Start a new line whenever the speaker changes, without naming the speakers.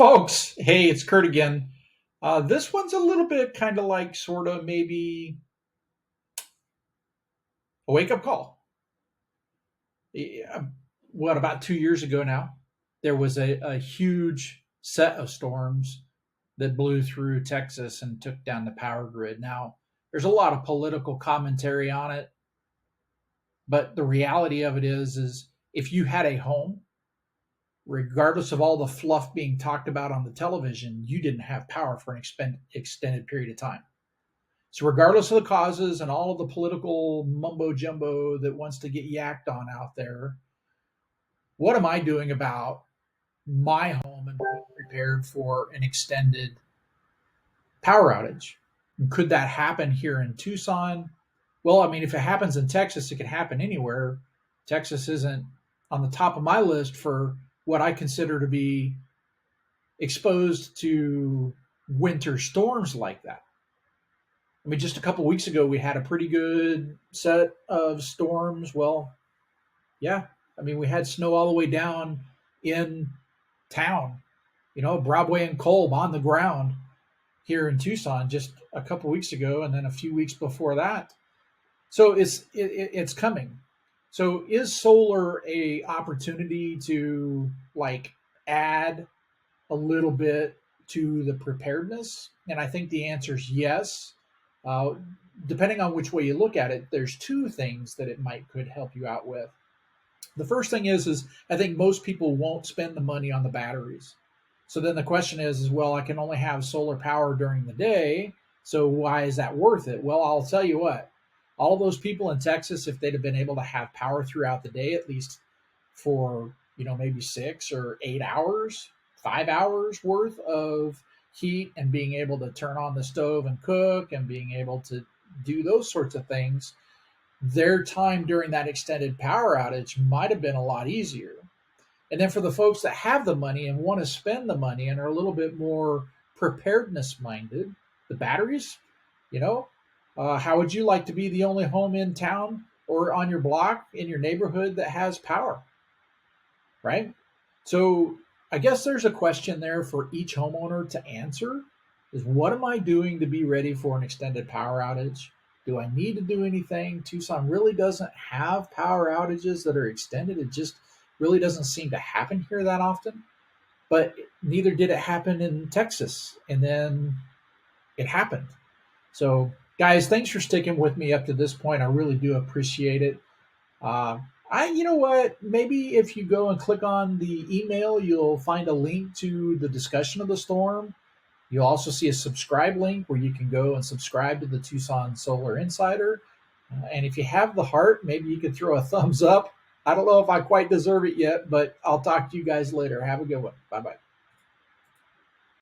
Folks, hey, it's Kurt again. This one's a little bit kind of like sort of maybe a wake up call. Yeah, what, about 2 years ago now, there was a huge set of storms that blew through Texas and took down the power grid. Now, there's a lot of political commentary on it, but the reality of it is if you had a home, regardless of all the fluff being talked about on the television, you didn't have power for an extended period of time. So, regardless of the causes and all of the political mumbo jumbo that wants to get yacked on out there, what am I doing about my home and being prepared for an extended power outage? And could that happen here in Tucson? Well, I mean, if it happens in Texas, it could happen anywhere. Texas isn't on the top of my list for what I consider to be exposed to winter storms like that. I mean, just a couple weeks ago, we had a pretty good set of storms. Well, yeah, I mean, we had snow all the way down in town, Broadway and Kolb on the ground here in Tucson just a couple weeks ago, and then a few weeks before that. So it's coming. So is solar a opportunity to like add a little bit to the preparedness? And I think the answer is yes. Uh, Depending on which way you look at it, there's two things that it might could help you out with. The first thing is I think most people won't spend the money on the batteries. So then the question is well, I can only have solar power during the day. So why is that worth it? Well, I'll tell you what, all those people in Texas, if they'd have been able to have power throughout the day, at least for, maybe 6 or 8 hours, 5 hours worth of heat and being able to turn on the stove and cook and being able to do those sorts of things, their time during that extended power outage might have been a lot easier. And then for the folks that have the money and want to spend the money and are a little bit more preparedness minded, the batteries, how would you like to be the only home in town or on your block in your neighborhood that has power, right? So I guess there's a question there for each homeowner to answer is what am I doing to be ready for an extended power outage? Do I need to do anything? Tucson really doesn't have power outages that are extended. It just really doesn't seem to happen here that often. But neither did it happen in Texas. And then it happened. So, guys, thanks for sticking with me up to this point. I really do appreciate it. You know what? Maybe if you go and click on the email, you'll find a link to the discussion of the storm. You'll also see a subscribe link where you can go and subscribe to the Tucson Solar Insider. And if you have the heart, maybe you could throw a thumbs up. I don't know if I quite deserve it yet, but I'll talk to you guys later. Have a good one. Bye bye.